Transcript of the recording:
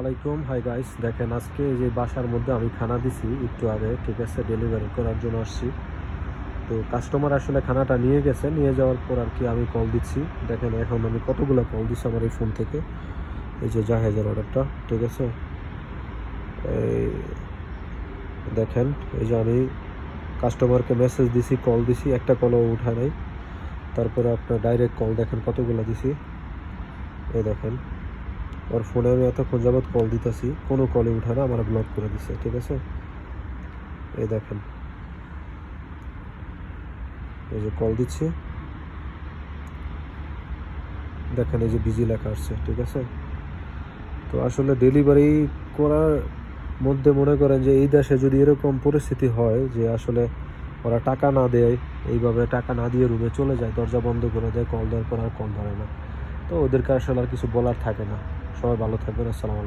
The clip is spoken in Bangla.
আলাইকুম। হাই গাইস, দেখেন আজকে এই যে বাসার মধ্যে আমি খানা দিছি একটু আগে, ঠিক আছে, ডেলিভারি করার জন্য আসছি। তো কাস্টমার আসলে খানাটা নিয়ে গেছে, নিয়ে যাওয়ার পর আর কি আমি কল দিচ্ছি। দেখেন এখন আমি কতগুলো কল দিচ্ছি আমার এই ফোন থেকে। এই যে জাহেজের অর্ডারটা, ঠিক আছে, এই দেখেন এই যে আমি কাস্টমারকে মেসেজ দিছি, কল দিছি, একটা কলও উঠায় নাই। তারপরে আপনার ডাইরেক্ট কল দেখেন কতগুলো দিছি। এই দেখেন ওর ফোনে আমি এতক্ষণ যাবৎ কল দিতেছি, কোনো কলই উঠায় না, আমার ব্লক করে দিছে, ঠিক আছে। এই দেখেন, এই যে কল দিচ্ছি, দেখেন এই যে বিজি লেখা আসছে, ঠিক আছে। তো আসলে ডেলিভারি করার মধ্যে মনে করেন যে এই দেশে যদি এরকম পরিস্থিতি হয় যে আসলে ওরা টাকা না দেয়, এইভাবে টাকা না দিয়ে রুমে চলে যায়, দরজা বন্ধ করে দেয়, কল দেওয়ার পর আর কল ধরে না, তো ওদেরকে আসলে আর কিছু বলার থাকে না। সবাই ভালো থাকবেন, আসসালামু আলাইকুম।